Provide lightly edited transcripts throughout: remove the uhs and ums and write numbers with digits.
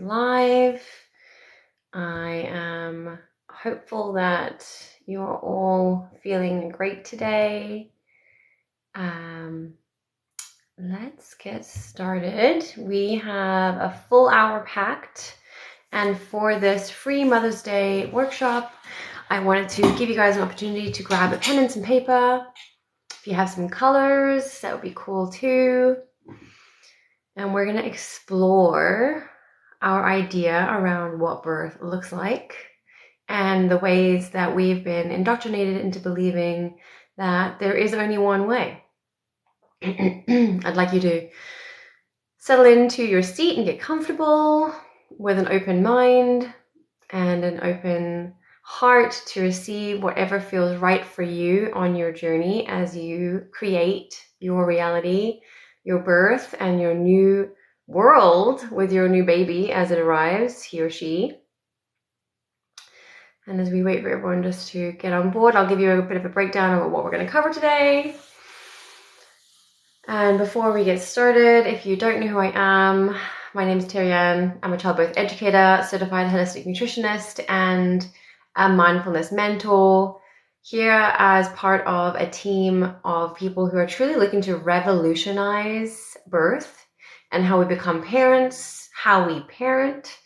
live. I am hopeful that you're all feeling great today. Let's get started. We have a full hour packed, and for this free Mother's Day workshop, I wanted to give you guys an opportunity to grab a pen and some paper. If you have some colors, that would be cool too. And we're going to explore our idea around what birth looks like and the ways that we've been indoctrinated into believing that there is only one way. I'd like you to settle into your seat and get comfortable with an open mind and an open heart to receive whatever feels right for you on your journey as you create your reality, your birth, and your new world with your new baby as it arrives, he or she. And as we wait for everyone just to get on board, I'll give you a bit of a breakdown of what we're going to cover today. And before we get started, if you don't know who I am, my name is Teri-Ann. I'm a childbirth educator, certified holistic nutritionist, and a mindfulness mentor, here as part of a team of people who are truly looking to revolutionize birth and how we become parents, how we parent,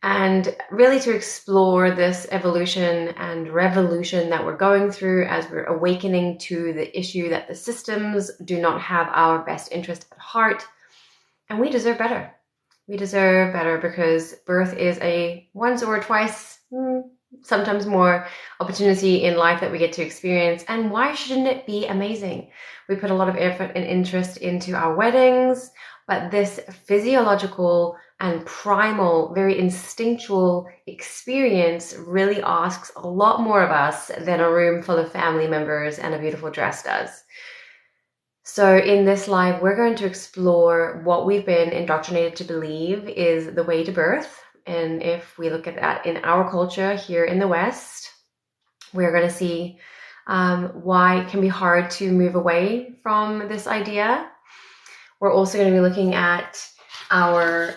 and really to explore this evolution and revolution that we're going through as we're awakening to the issue that the systems do not have our best interest at heart, and we deserve better. We deserve better because birth is a once or twice, sometimes more, opportunity in life that we get to experience. And why shouldn't it be amazing? We put a lot of effort and interest into our weddings, but this physiological and primal, very instinctual experience really asks a lot more of us than a room full of family members and a beautiful dress does. So in this live, we're going to explore what we've been indoctrinated to believe is the way to birth. And if we look at that in our culture here in the West, we're going to see why it can be hard to move away from this idea. We're also going to be looking at our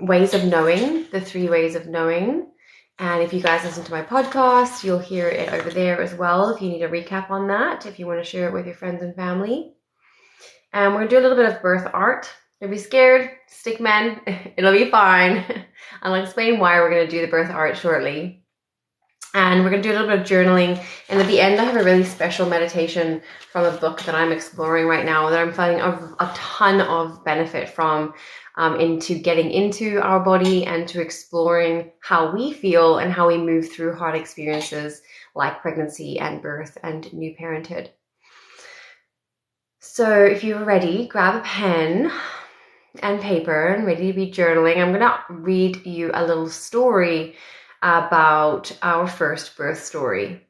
ways of knowing, the 3 ways of knowing. And if you guys listen to my podcast, you'll hear it over there as well if you need a recap on that, if you want to share it with your friends and family. And we're going to do a little bit of birth art. Don't be scared, stick men, it'll be fine. I'll explain why we're going to do the birth art shortly. And we're going to do a little bit of journaling. And at the end, I have a really special meditation from a book that I'm exploring right now that I'm finding a ton of benefit from into getting into our body and to exploring how we feel and how we move through hard experiences like pregnancy and birth and new parenthood. So if you're ready, grab a pen and paper and ready to be journaling. I'm going to read you a little story about our first birth story.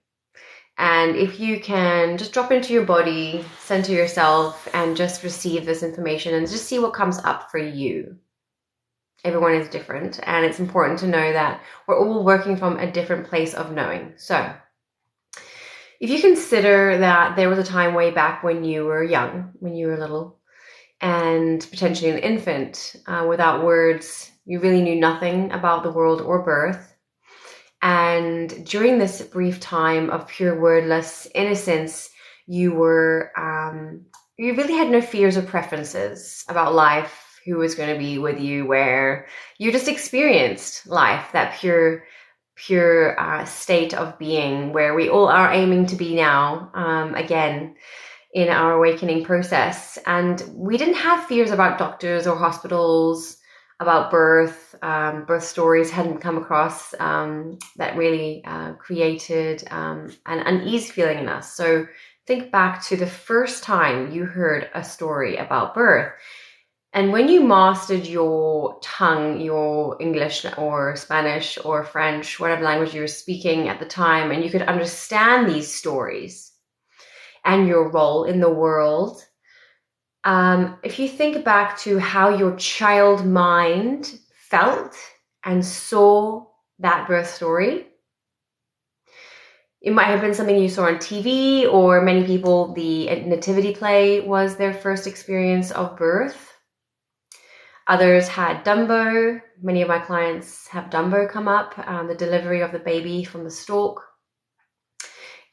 And if you can just drop into your body, center yourself, and just receive this information and just see what comes up for you. Everyone is different, and it's important to know that we're all working from a different place of knowing. So if you consider that there was a time way back when you were young, when you were little, and potentially an infant, without words, you really knew nothing about the world or birth. And during this brief time of pure wordless innocence, you really had no fears or preferences about life, who was going to be with you, where you just experienced life, that pure state of being where we all are aiming to be now, again, in our awakening process. And we didn't have fears about doctors or hospitals, about birth. Birth stories hadn't come across that really created an unease feeling in us. So think back to the first time you heard a story about birth. And when you mastered your tongue, your English or Spanish or French, whatever language you were speaking at the time, and you could understand these stories and your role in the world, if you think back to how your child mind felt and saw that birth story, it might have been something you saw on TV, or many people, the nativity play was their first experience of birth. Others had Dumbo. Many of my clients have Dumbo come up, the delivery of the baby from the stalk.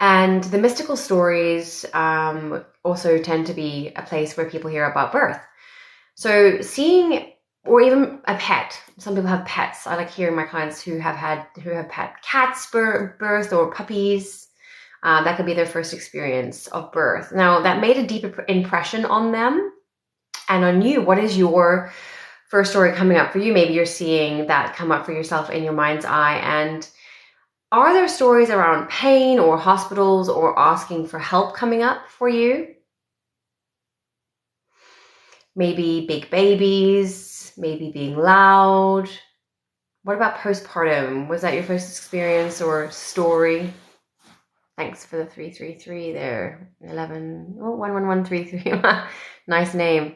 And the mystical stories also tend to be a place where people hear about birth. So seeing, or even a pet. Some people have pets. I like hearing my clients who have pet cats birth or puppies. That could be their first experience of birth. Now, that made a deep impression on them and on you. What is your first story coming up for you? Maybe you're seeing that come up for yourself in your mind's eye. And are there stories around pain or hospitals or asking for help coming up for you? Maybe big babies, maybe being loud. What about postpartum? Was that your first experience or story? Thanks for the 333 there. 11, oh, 11133. Nice name.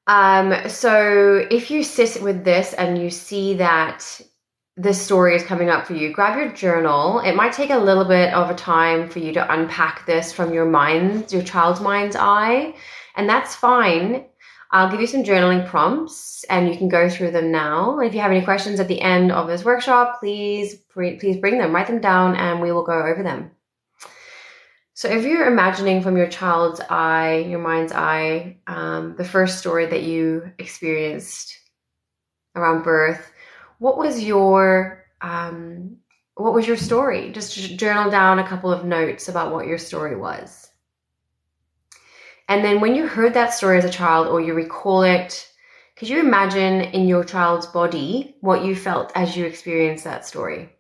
So if you sit with this and you see that this story is coming up for you, grab your journal. It might take a little bit of a time for you to unpack this from your child's mind's eye, and that's fine. I'll give you some journaling prompts and you can go through them now. If you have any questions at the end of this workshop, please bring them, write them down, and we will go over them. So if you're imagining from your child's eye, your mind's eye, the first story that you experienced around birth, what was your story? Just journal down a couple of notes about what your story was. And then when you heard that story as a child or you recall it, could you imagine in your child's body what you felt as you experienced that story?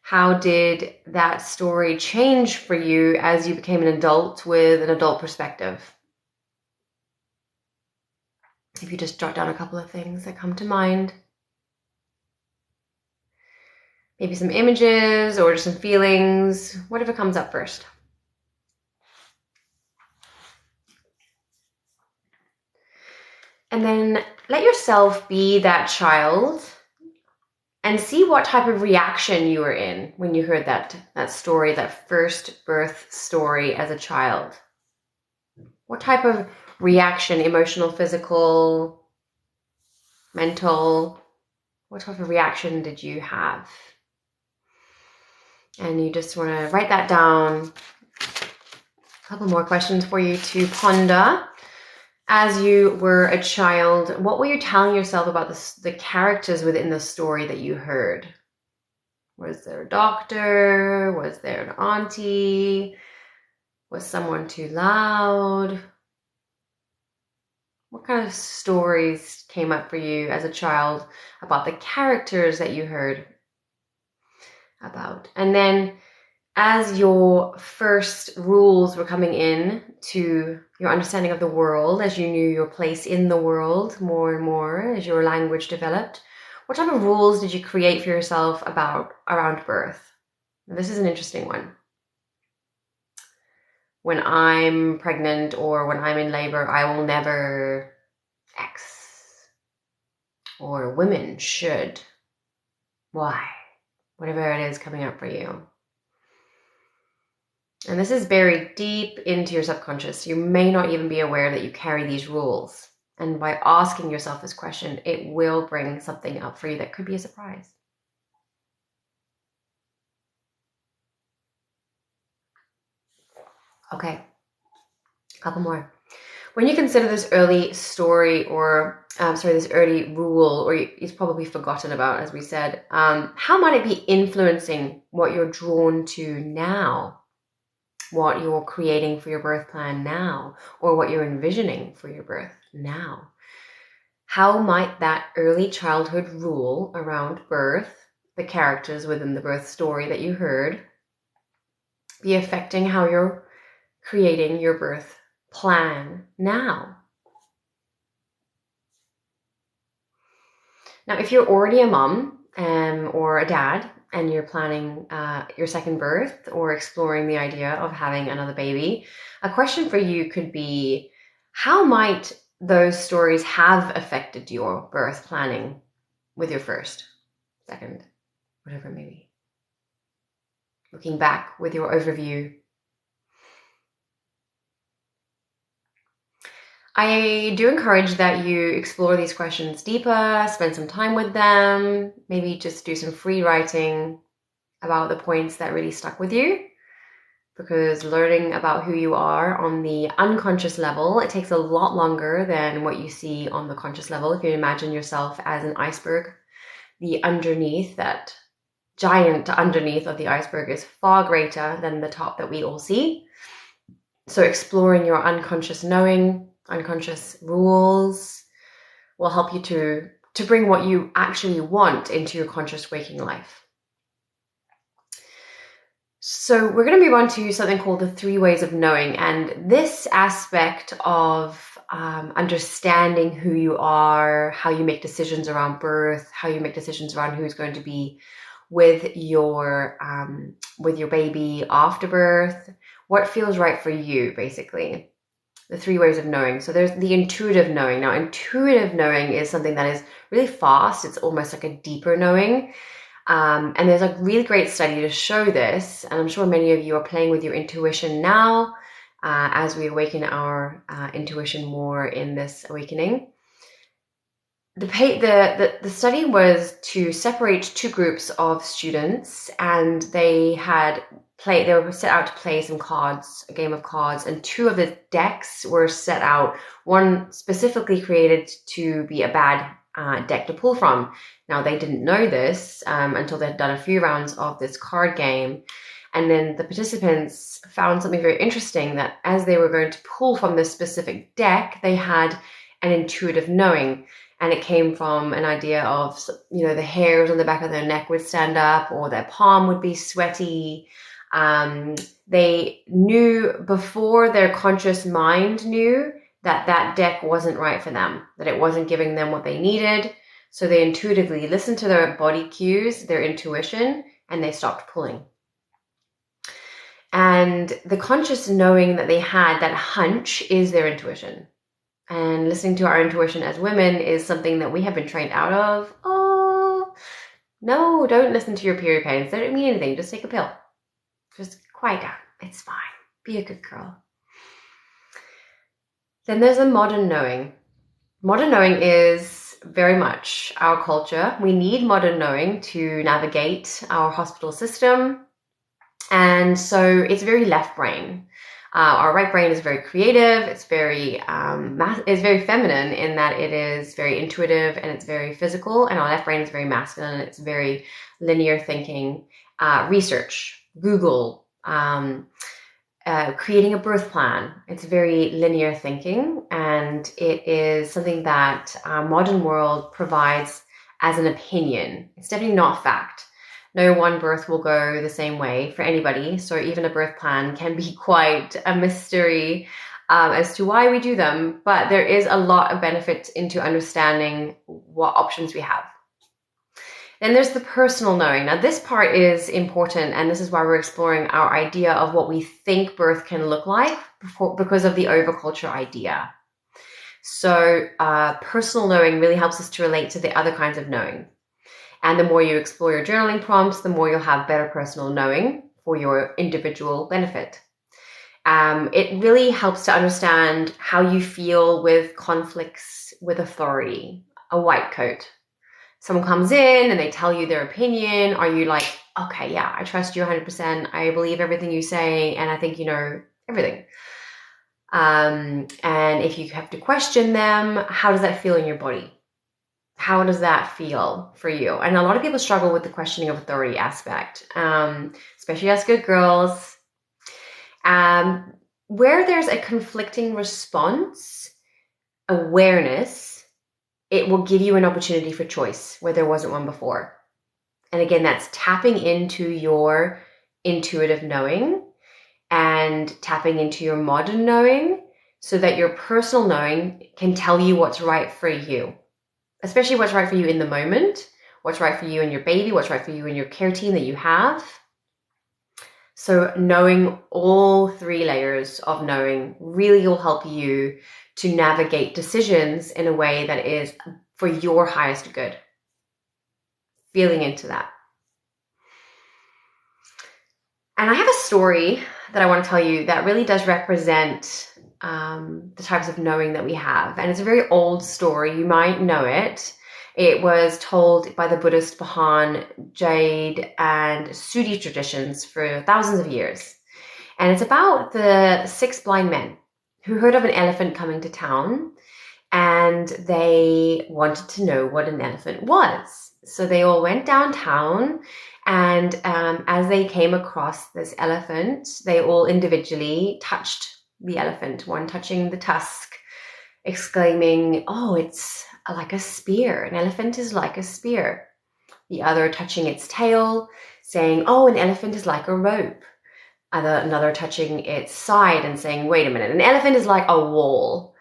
How did that story change for you as you became an adult with an adult perspective? If you just jot down a couple of things that come to mind. Maybe some images or just some feelings, whatever comes up first. And then let yourself be that child and see what type of reaction you were in when you heard that story, that first birth story as a child. What type of reaction, emotional, physical, mental, what type of reaction did you have? And you just want to write that down. A couple more questions for you to ponder. As you were a child, what were you telling yourself about the characters within the story that you heard? Was there a doctor? Was there an auntie? Was someone too loud? What kind of stories came up for you as a child about the characters that you heard about? And then as your first rules were coming in to your understanding of the world, as you knew your place in the world more and more, as your language developed, what type of rules did you create for yourself around birth? Now, this is an interesting one. When I'm pregnant or when I'm in labor, I will never X. Or women should. Why? Whatever it is coming up for you. And this is buried deep into your subconscious. You may not even be aware that you carry these rules. And by asking yourself this question, it will bring something up for you that could be a surprise. Okay, a couple more. When you consider this early story this early rule, or it's probably forgotten about, as we said, how might it be influencing what you're drawn to now? What you're creating for your birth plan now, or what you're envisioning for your birth now? How might that early childhood rule around birth, the characters within the birth story that you heard, be affecting how you're creating your birth plan now? Now, if you're already a mom or a dad and you're planning your second birth or exploring the idea of having another baby, a question for you could be, how might those stories have affected your birth planning with your first, second, whatever it may be? looking back with your overview. I do encourage that you explore these questions deeper, spend some time with them, maybe just do some free writing about the points that really stuck with you, because learning about who you are on the unconscious level, it takes a lot longer than what you see on the conscious level. If you imagine yourself as an iceberg, the underneath, that giant underneath of the iceberg is far greater than the top that we all see. So exploring your unconscious knowing, unconscious rules will help you to bring what you actually want into your conscious waking life. So we're going to move on to something called the 3 ways of knowing. And this aspect of understanding who you are, how you make decisions around birth, how you make decisions around who's going to be with your baby after birth, what feels right for you, basically. The 3 ways of knowing. So there's the intuitive knowing. Now, intuitive knowing is something that is really fast. It's almost like a deeper knowing. And there's a really great study to show this. And I'm sure many of you are playing with your intuition now as we awaken our intuition more in this awakening. The study was to separate 2 groups of students, and they were set out to play some cards, a game of cards, and 2 of the decks were set out, one specifically created to be a bad deck to pull from. Now, they didn't know this until they'd done a few rounds of this card game. And then the participants found something very interesting, that as they were going to pull from this specific deck, they had an intuitive knowing. And it came from an idea of, the hairs on the back of their neck would stand up, or their palm would be sweaty. They knew before their conscious mind knew that that deck wasn't right for them, that it wasn't giving them what they needed. So they intuitively listened to their body cues, their intuition, and they stopped pulling. And the conscious knowing that they had, that hunch, is their intuition. And listening to our intuition as women is something that we have been trained out of. Oh, no, don't listen to your period pains. They don't mean anything. Just take a pill. Just quiet down. It's fine. Be a good girl. Then there's a modern knowing. Modern knowing is very much our culture. We need modern knowing to navigate our hospital system. And so it's very left brain. Our right brain is very creative. It's very feminine in that it is very intuitive and it's very physical. And our left brain is very masculine. It's very linear thinking, research, Google, creating a birth plan. It's very linear thinking, and it is something that our modern world provides as an opinion. It's definitely not fact. No one birth will go the same way for anybody. So even a birth plan can be quite a mystery as to why we do them. But there is a lot of benefit into understanding what options we have. Then there's the personal knowing. Now, this part is important, and this is why we're exploring our idea of what we think birth can look like because of the overculture idea. So personal knowing really helps us to relate to the other kinds of knowing. And the more you explore your journaling prompts, the more you'll have better personal knowing for your individual benefit. It really helps to understand how you feel with conflicts with authority. A white coat. Someone comes in and they tell you their opinion. Are you like, okay, yeah, I trust you 100%. I believe everything you say, and I think you know everything. And if you have to question them, how does that feel in your body? How does that feel for you? And a lot of people struggle with the questioning of authority aspect, especially as good girls. Where there's a conflicting response, awareness, it will give you an opportunity for choice where there wasn't one before. And again, that's tapping into your intuitive knowing and tapping into your modern knowing so that your personal knowing can tell you what's right for you. Especially what's right for you in the moment, what's right for you and your baby, what's right for you and your care team that you have. So knowing all 3 layers of knowing really will help you to navigate decisions in a way that is for your highest good. Feeling into that. And I have a story that I want to tell you that really does represent the types of knowing that we have. And it's a very old story. You might know it. It was told by the Buddhist Bahan, Jade, and Sudi traditions for thousands of years. And it's about the 6 blind men who heard of an elephant coming to town, and they wanted to know what an elephant was. So they all went downtown, and as they came across this elephant, they all individually touched the elephant, one touching the tusk, exclaiming, "Oh, it's like a spear. An elephant is like a spear." The other touching its tail, saying, "Oh, an elephant is like a rope." Another touching its side and saying, "Wait a minute, an elephant is like a wall."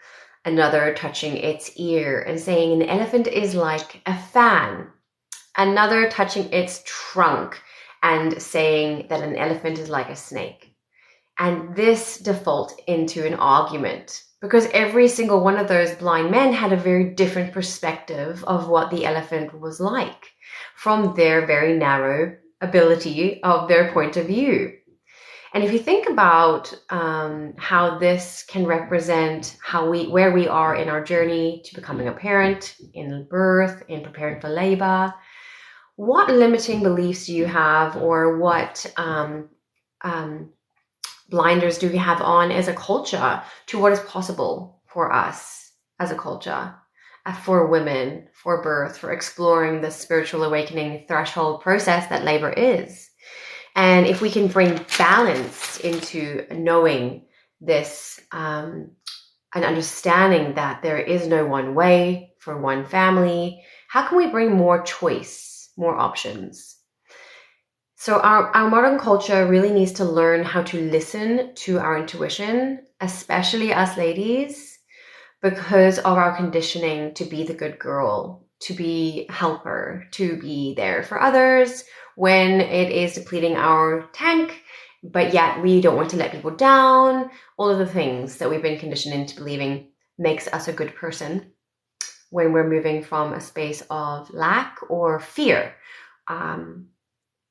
Another touching its ear and saying, "An elephant is like a fan." Another touching its trunk and saying that an elephant is like a snake. And this default into an argument because every single one of those blind men had a very different perspective of what the elephant was like from their very narrow ability of their point of view. And if you think about how this can represent where we are in our journey to becoming a parent, in birth, in preparing for labor, what limiting beliefs do you have, or what blinders do we have on as a culture to what is possible for us as a culture, for women, for birth, for exploring the spiritual awakening threshold process that labor is? And if we can bring balance into knowing this and understanding that there is no one way for one family, how can we bring more choice, more options? So our modern culture really needs to learn how to listen to our intuition, especially us ladies, because of our conditioning to be the good girl, to be a helper, to be there for others when it is depleting our tank, but yet we don't want to let people down. All of the things that we've been conditioned into believing makes us a good person when we're moving from a space of lack or fear.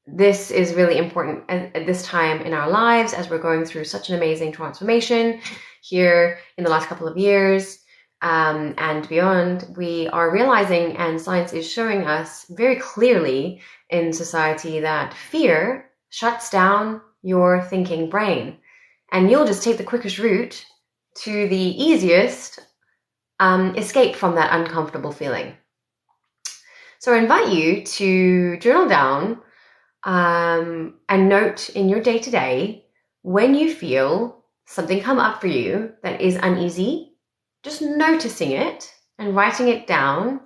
This is really important at this time in our lives as we're going through such an amazing transformation here in the last couple of years. And beyond, we are realizing, and science is showing us very clearly in society, that fear shuts down your thinking brain, and you'll just take the quickest route to the easiest escape from that uncomfortable feeling. So I invite you to journal down and note in your day-to-day when you feel something come up for you that is uneasy, just noticing it and writing it down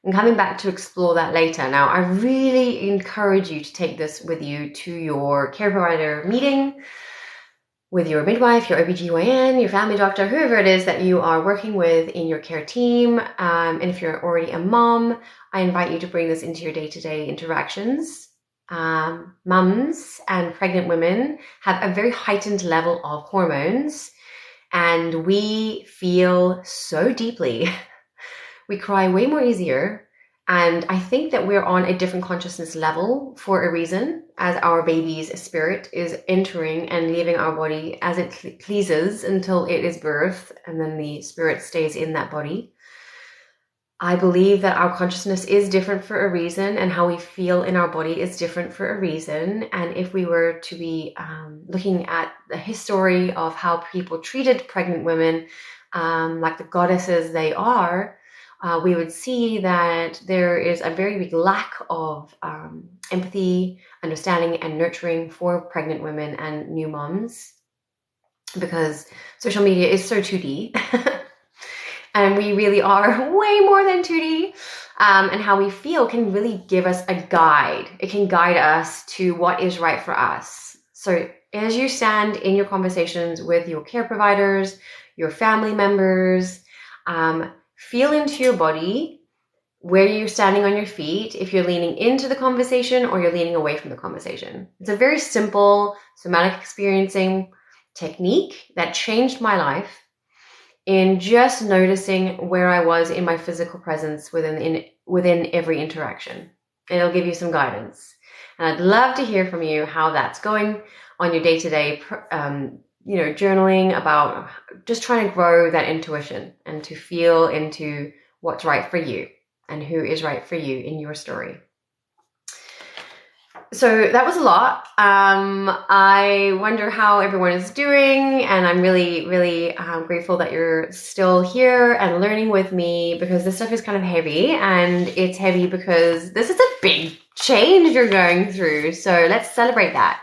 and coming back to explore that later. Now, I really encourage you to take this with you to your care provider meeting, with your midwife, your OBGYN, your family doctor, whoever it is that you are working with in your care team. And if you're already a mom, I invite you to bring this into your day-to-day interactions. Mums and pregnant women have a very heightened level of hormones, and we feel so deeply. We cry way more easier. And I think that we're on a different consciousness level for a reason, as our baby's spirit is entering and leaving our body as it pleases until it is birthed, and then the spirit stays in that body. I believe that our consciousness is different for a reason, and how we feel in our body is different for a reason. And if we were to be looking at the history of how people treated pregnant women like the goddesses they are, we would see that there is a very big lack of empathy, understanding, and nurturing for pregnant women and new moms, because social media is so 2D. And we really are way more than 2D. And how we feel can really give us a guide. It can guide us to what is right for us. So as you stand in your conversations with your care providers, your family members, feel into your body, where you're standing on your feet, if you're leaning into the conversation or you're leaning away from the conversation. It's a very simple somatic experiencing technique that changed my life in just noticing where I was in my physical presence within every interaction. And it'll give you some guidance. And I'd love to hear from you how that's going. on your day-to-day, journaling about just trying to grow that intuition and to feel into what's right for you and who is right for you in your story. So that was a lot. I wonder how everyone is doing, and I'm really, really grateful that you're still here and learning with me, because this stuff is kind of heavy, and it's heavy because this is a big change you're going through. So let's celebrate that.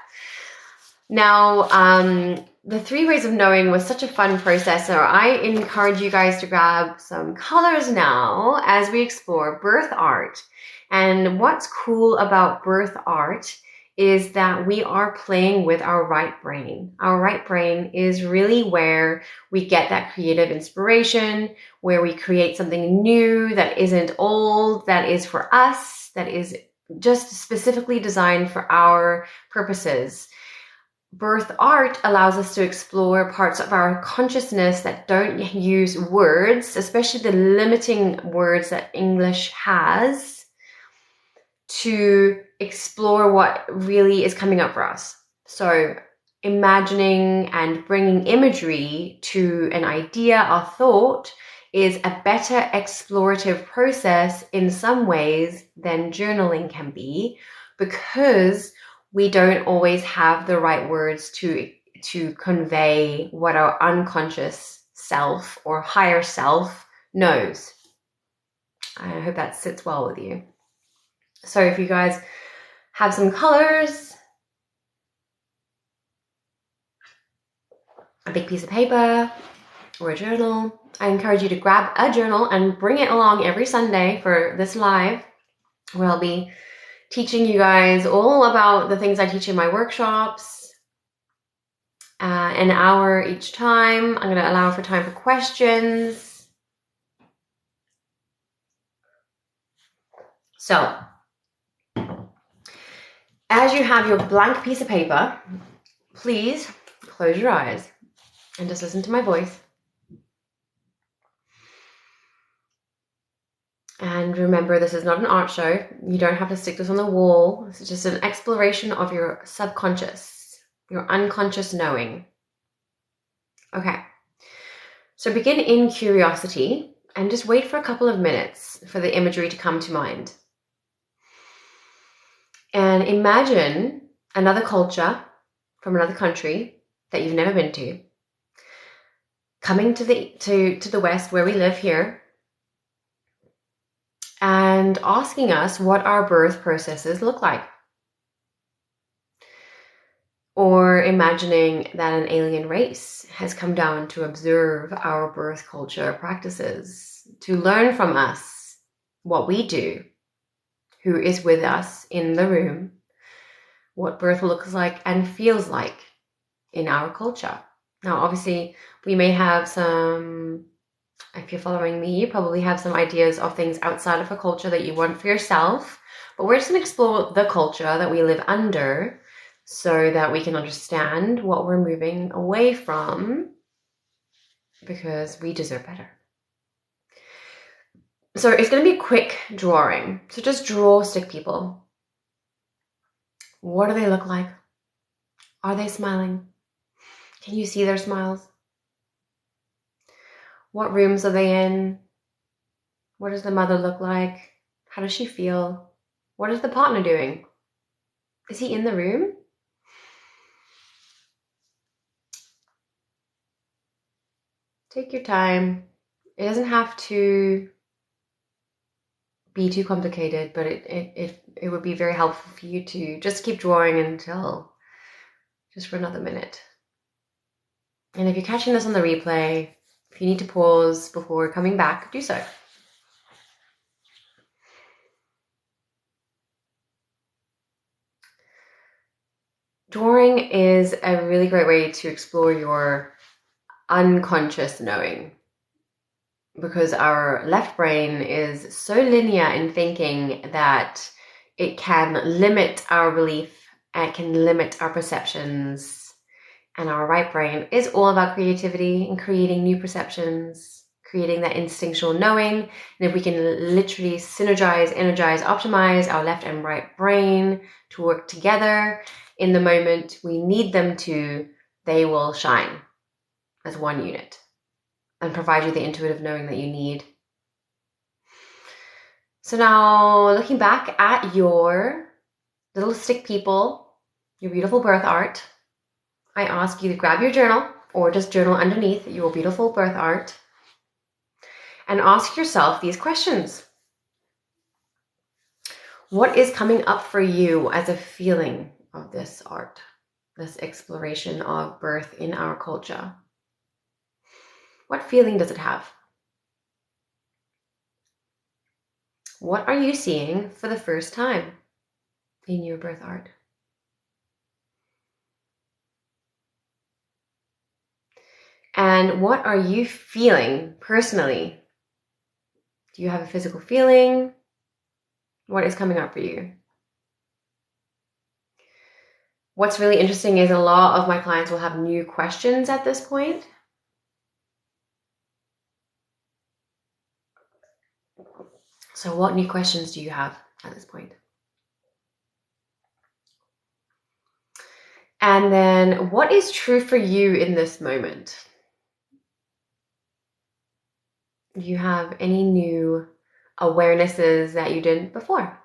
Now, the 3 ways of knowing was such a fun process. So I encourage you guys to grab some colors now as we explore birth art. And what's cool about birth art is that we are playing with our right brain. Our right brain is really where we get that creative inspiration, where we create something new that isn't old, that is for us, that is just specifically designed for our purposes. Birth art allows us to explore parts of our consciousness that don't use words, especially the limiting words that English has, to explore what really is coming up for us. So imagining and bringing imagery to an idea or thought is a better explorative process in some ways than journaling can be, because we don't always have the right words to convey what our unconscious self or higher self knows. I hope that sits well with you. So if you guys have some colors, a big piece of paper, or a journal, I encourage you to grab a journal and bring it along every Sunday for this live, where I'll be teaching you guys all about the things I teach in my workshops, an hour each time. I'm going to allow for time for questions. So, as you have your blank piece of paper, please close your eyes and just listen to my voice. And remember, this is not an art show. You don't have to stick this on the wall. This is just an exploration of your subconscious, your unconscious knowing. Okay. So begin in curiosity and just wait for a couple of minutes for the imagery to come to mind. And imagine another culture from another country that you've never been to, coming to the West where we live here, and asking us what our birth processes look like. Or imagining that an alien race has come down to observe our birth culture practices, to learn from us what we do, who is with us in the room, what birth looks like and feels like in our culture. Now, obviously, we may have some, if you're following me, you probably have some ideas of things outside of a culture that you want for yourself, but we're just going to explore the culture that we live under so that we can understand what we're moving away from, because we deserve better. So it's going to be a quick drawing. So just draw stick people. What do they look like? Are they smiling? Can you see their smiles? What rooms are they in? What does the mother look like? How does she feel? What is the partner doing? Is he in the room? Take your time. It doesn't have to be too complicated, but it would be very helpful for you to just keep drawing until, just for another minute. And if you're catching this on the replay, if you need to pause before coming back, do so. Drawing is a really great way to explore your unconscious knowing, because our left brain is so linear in thinking that it can limit our belief and it can limit our perceptions. And our right brain is all about creativity and creating new perceptions, creating that instinctual knowing. And if we can literally synergize, energize, optimize our left and right brain to work together in the moment we need them to, they will shine as one unit and provide you the intuitive knowing that you need. So now, looking back at your little stick people, your beautiful birth art, I ask you to grab your journal or just journal underneath your beautiful birth art and ask yourself these questions. What is coming up for you as a feeling of this art, this exploration of birth in our culture? What feeling does it have? What are you seeing for the first time in your birth art? And what are you feeling personally? Do you have a physical feeling? What is coming up for you? What's really interesting is a lot of my clients will have new questions at this point. So what new questions do you have at this point? And then what is true for you in this moment? Do you have any new awarenesses that you didn't before?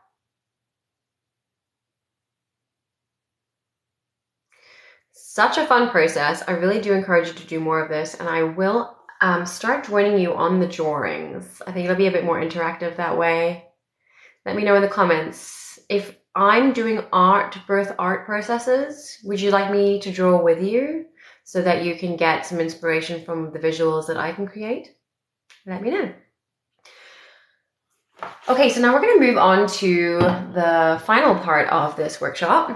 Such a fun process. I really do encourage you to do more of this, and I will start joining you on the drawings. I think it'll be a bit more interactive that way. Let me know in the comments. If I'm doing birth art processes, would you like me to draw with you so that you can get some inspiration from the visuals that I can create? Let me know. Okay, so now we're going to move on to the final part of this workshop,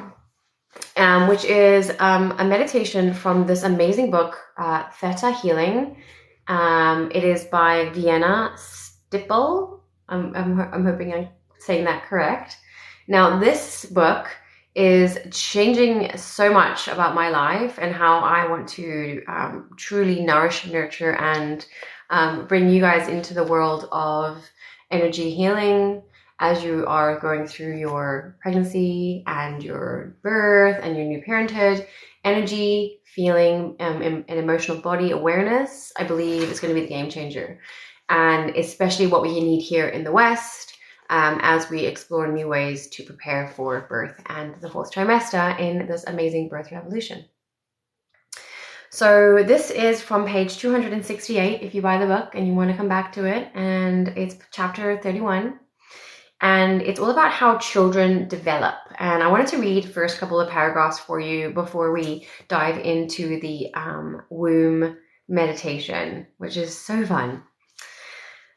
which is a meditation from this amazing book, Theta Healing. It is by Vienna Stippel. I'm hoping I'm saying that correct. Now, this book is changing so much about my life and how I want to truly nourish, nurture, and bring you guys into the world of energy healing as you are going through your pregnancy and your birth and your new parenthood. Energy, feeling, and emotional body awareness, I believe, is going to be the game changer. And especially what we need here in the West as we explore new ways to prepare for birth and the fourth trimester in this amazing birth revolution. So this is from page 268 if you buy the book and you want to come back to it, and it's chapter 31. And it's all about how children develop. And I wanted to read the first couple of paragraphs for you before we dive into the womb meditation, which is so fun.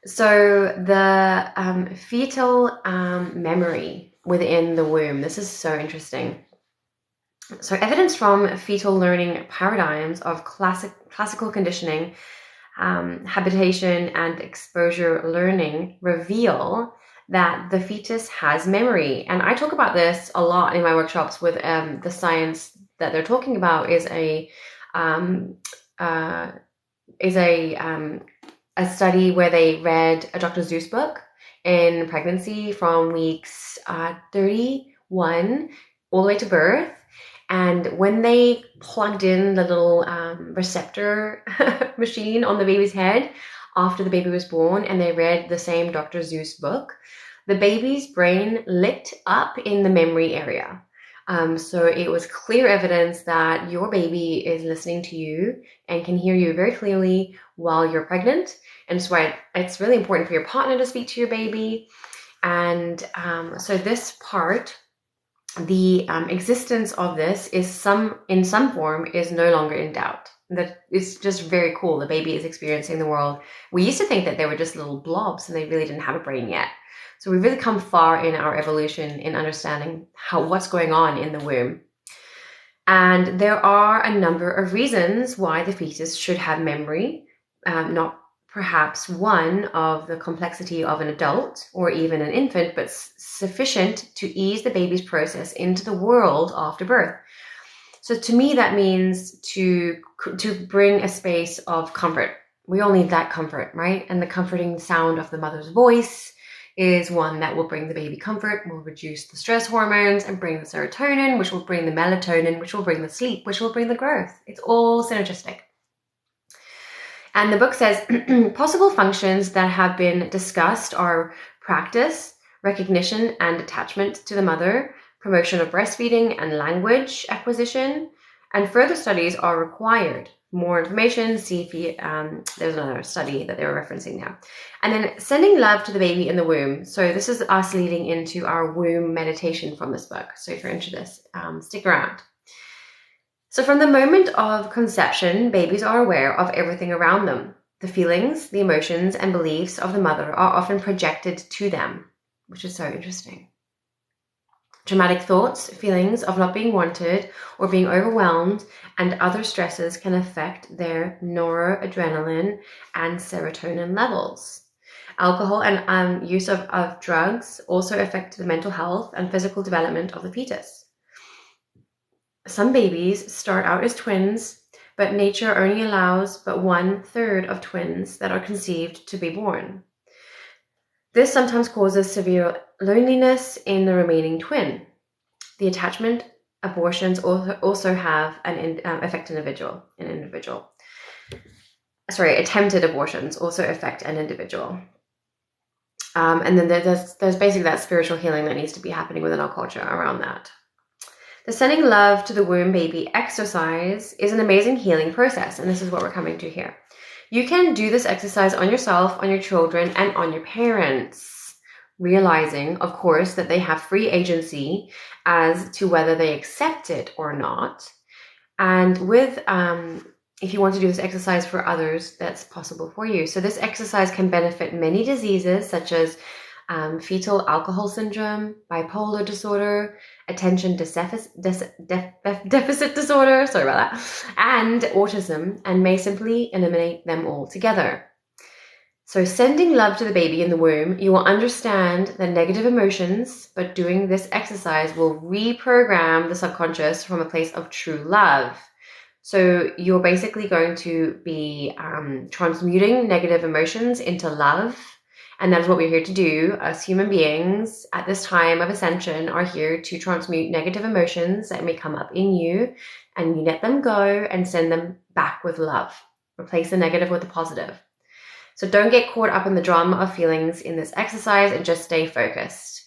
So the fetal memory within the womb. This is so interesting. So evidence from fetal learning paradigms of classical conditioning, habitation, and exposure learning reveal that the fetus has memory. And I talk about this a lot in my workshops with the science that they're talking about is a study where they read a Dr. Seuss book in pregnancy from weeks 31 all the way to birth. And when they plugged in the little receptor machine on the baby's head after the baby was born and they read the same Dr. Seuss book, the baby's brain lit up in the memory area. So it was clear evidence that your baby is listening to you and can hear you very clearly while you're pregnant. And so it's really important for your partner to speak to your baby. And so this part, the existence of this is in some form is no longer in doubt. That it's just very cool. The baby is experiencing the world. We used to think that they were just little blobs and they really didn't have a brain yet. So we've really come far in our evolution in understanding what's going on in the womb. And there are a number of reasons why the fetus should have memory, not perhaps one of the complexity of an adult or even an infant, but sufficient to ease the baby's process into the world after birth. So to me, that means to bring a space of comfort we all need that comfort, right? And the comforting sound of the mother's voice is one that will bring the baby comfort, will reduce the stress hormones and bring the serotonin, which will bring the melatonin, which will bring the sleep, which will bring the growth. It's all synergistic. And the book says possible functions that have been discussed are practice, recognition and attachment to the mother, promotion of breastfeeding and language acquisition, and further studies are required. More information, see if there's another study that they were referencing now. And then sending love to the baby in the womb. So this is us leading into our womb meditation from this book. So if you're into this, stick around. So from the moment of conception, babies are aware of everything around them. The feelings, the emotions, and beliefs of the mother are often projected to them, which is so interesting. Traumatic thoughts, feelings of not being wanted or being overwhelmed, and other stresses can affect their noradrenaline and serotonin levels. Alcohol and use of drugs also affect the mental health and physical development of the fetus. Some babies start out as twins, but nature only allows but 1/3 of twins that are conceived to be born. This sometimes causes severe loneliness in the remaining twin. The attachment abortions also have an affect an individual. Attempted abortions also affect an individual. And then there's basically that spiritual healing that needs to be happening within our culture around that. The sending love to the womb baby exercise is an amazing healing process, and this is what we're coming to here. You can do this exercise on yourself, on your children, and on your parents, realizing, of course, that they have free agency as to whether they accept it or not. And with, if you want to do this exercise for others, that's possible for you. So this exercise can benefit many diseases such as fetal alcohol syndrome, bipolar disorder, attention deficit disorder, sorry about that, and autism, and may simply eliminate them altogether. So sending love to the baby in the womb, you will understand the negative emotions, but doing this exercise will reprogram the subconscious from a place of true love. So you're basically going to be transmuting negative emotions into love. And that is what we're here to do. Us human beings at this time of ascension are here to transmute negative emotions that may come up in you, and you let them go and send them back with love. Replace the negative with the positive. So don't get caught up in the drama of feelings in this exercise and just stay focused.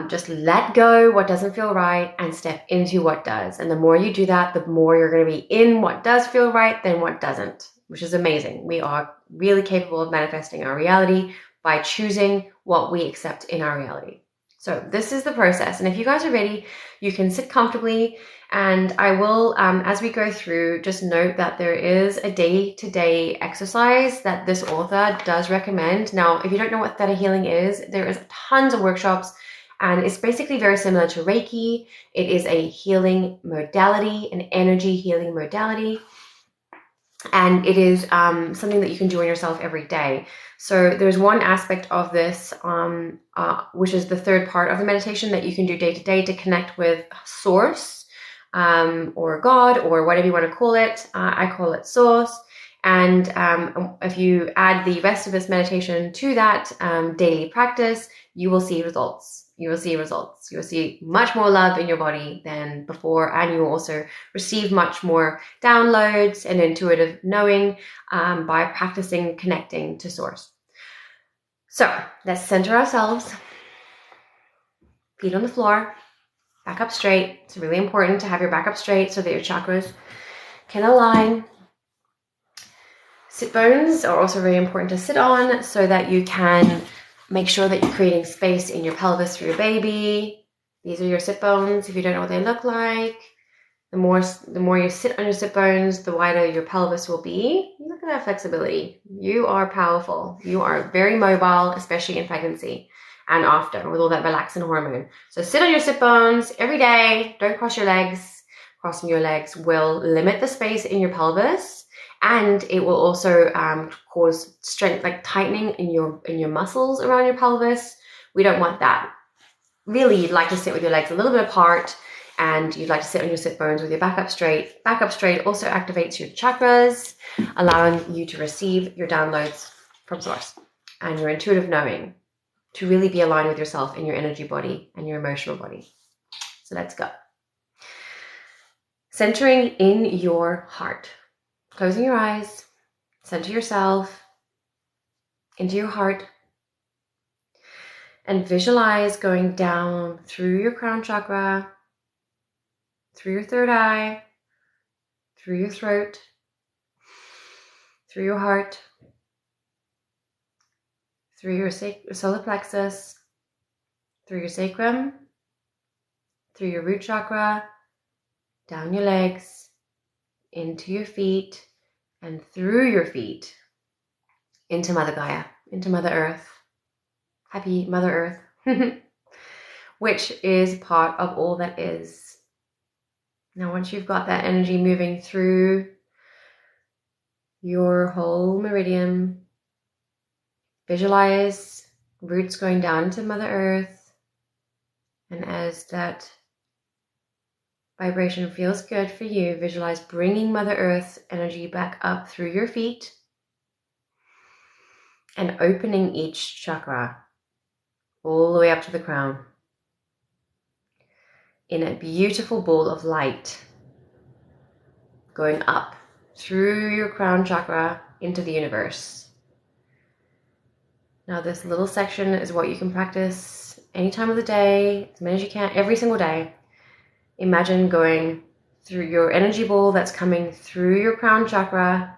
Just let go what doesn't feel right and step into what does. And the more you do that, the more you're going to be in what does feel right than what doesn't, which is amazing. We are really capable of manifesting our reality by choosing what we accept in our reality. So this is the process. And if you guys are ready, you can sit comfortably, and I will, as we go through, just note that there is a day-to-day exercise that this author does recommend. Now, if you don't know what Theta Healing is, there is tons of workshops, and it's basically very similar to Reiki. It is a healing modality, an energy healing modality. And it is something that you can do on yourself every day. So there's one aspect of this, which is the third part of the meditation that you can do day to day to connect with Source or God or whatever you want to call it. I call it Source. And if you add the rest of this meditation to that daily practice, you will see results. You will see results. You will see much more love in your body than before, and you will also receive much more downloads and intuitive knowing by practicing connecting to Source. So let's center ourselves. Feet on the floor, back up straight. It's really important to have your back up straight so that your chakras can align. Sit bones are also very important to sit on so that you can make sure that you're creating space in your pelvis for your baby. These are your sit bones. If you don't know what they look like, the more you sit on your sit bones, the wider your pelvis will be. Look at that flexibility. You are powerful. You are very mobile, especially in pregnancy and after with all that relaxin hormone. So sit on your sit bones every day. Don't cross your legs. Crossing your legs will limit the space in your pelvis. And it will also cause strength, like tightening in your muscles around your pelvis. We don't want that. Really, you'd like to sit with your legs a little bit apart and you'd like to sit on your sit bones with your back up straight also activates your chakras, allowing you to receive your downloads from source and your intuitive knowing, to really be aligned with yourself in your energy body and your emotional body. So let's go. Centering in your heart, closing your eyes, center yourself into your heart, and visualize going down through your crown chakra, through your third eye, through your throat, through your heart, through your solar plexus, through your sacrum, through your root chakra, down your legs, into your feet, and through your feet, into Mother Gaia, into Mother Earth. Happy Mother Earth, which is part of all that is. Now, once you've got that energy moving through your whole meridian, visualize roots going down to Mother Earth. And as that vibration feels good for you, visualize bringing Mother Earth's energy back up through your feet and opening each chakra all the way up to the crown in a beautiful ball of light going up through your crown chakra into the universe. Now, this little section is what you can practice any time of the day, as many as you can, every single day. Imagine going through your energy ball that's coming through your crown chakra,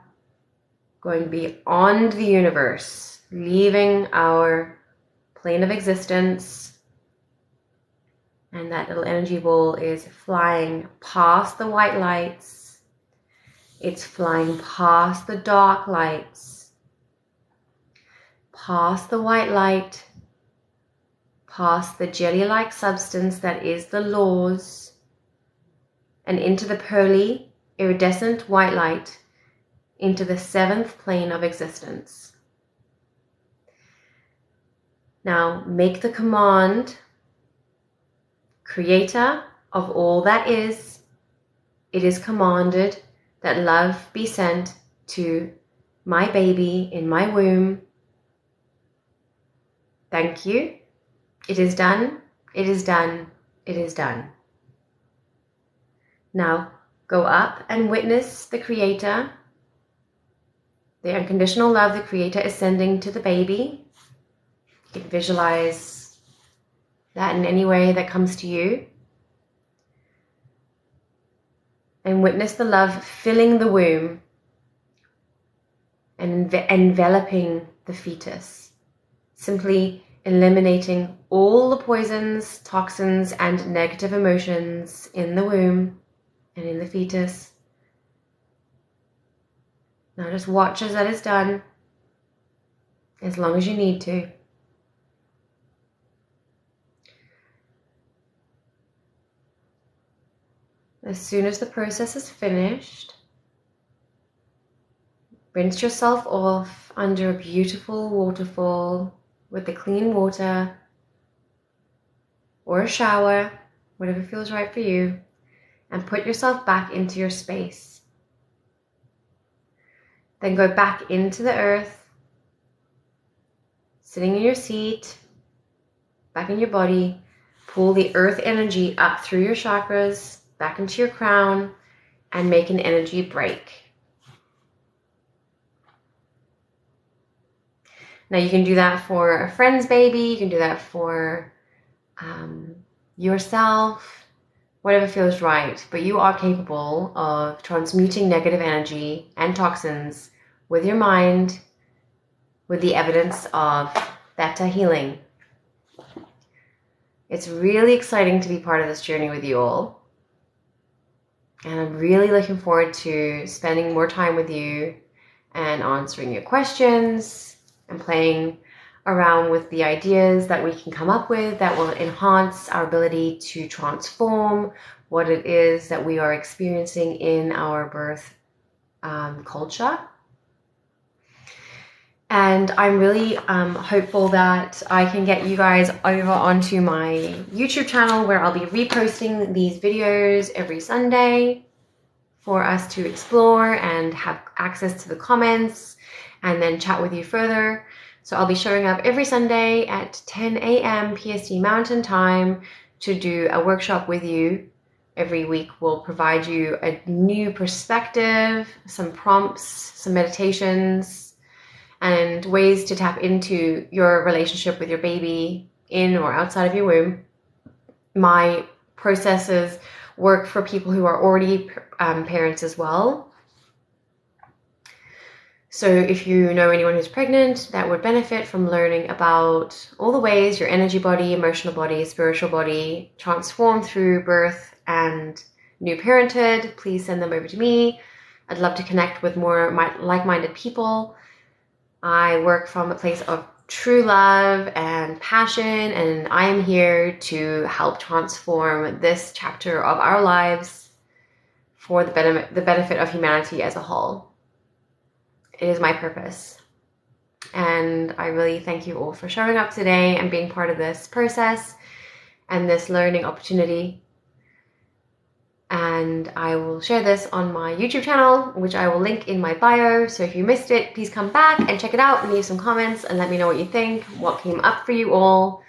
going beyond the universe, leaving our plane of existence. And that little energy ball is flying past the white lights. It's flying past the dark lights, past the white light, past the jelly-like substance that is the laws, and into the pearly, iridescent white light, into the seventh plane of existence. Now, make the command, Creator of all that is, it is commanded that love be sent to my baby in my womb. Thank you. It is done. It is done. It is done. Now, go up and witness the Creator, the unconditional love the Creator is sending to the baby. You can visualize that in any way that comes to you. And witness the love filling the womb and enveloping the fetus, simply eliminating all the poisons, toxins, and negative emotions in the womb and in the fetus. Now just watch as that is done, as long as you need to. As soon as the process is finished, rinse yourself off under a beautiful waterfall with the clean water or a shower, whatever feels right for you, and put yourself back into your space. Then go back into the earth, sitting in your seat, back in your body. Pull the earth energy up through your chakras, back into your crown, and make an energy break. Now you can do that for a friend's baby, you can do that for yourself, whatever feels right, but you are capable of transmuting negative energy and toxins with your mind, with the evidence of theta healing. It's really exciting to be part of this journey with you all. And I'm really looking forward to spending more time with you and answering your questions and playing around with the ideas that we can come up with that will enhance our ability to transform what it is that we are experiencing in our birth culture. And I'm really hopeful that I can get you guys over onto my YouTube channel where I'll be reposting these videos every Sunday for us to explore and have access to the comments and then chat with you further. So I'll be showing up every Sunday at 10 a.m. PST Mountain Time to do a workshop with you. Every week we'll provide you a new perspective, some prompts, some meditations, and ways to tap into your relationship with your baby in or outside of your womb. My processes work for people who are already parents as well. So if you know anyone who's pregnant that would benefit from learning about all the ways your energy body, emotional body, spiritual body transform through birth and new parenthood, please send them over to me. I'd love to connect with more like-minded people. I work from a place of true love and passion, and I am here to help transform this chapter of our lives for the benefit of humanity as a whole. It is my purpose. And I really thank you all for showing up today and being part of this process and this learning opportunity. And I will share this on my YouTube channel, which I will link in my bio. So if you missed it, please come back and check it out and leave some comments and let me know what you think, what came up for you all.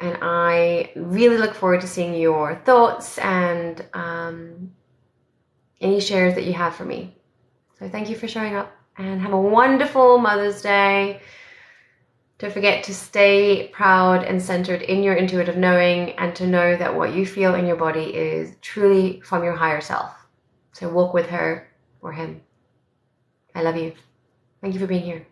And I really look forward to seeing your thoughts and any shares that you have for me. So thank you for showing up and have a wonderful Mother's Day. Don't forget to stay proud and centered in your intuitive knowing and to know that what you feel in your body is truly from your higher self. So walk with her or him. I love you. Thank you for being here.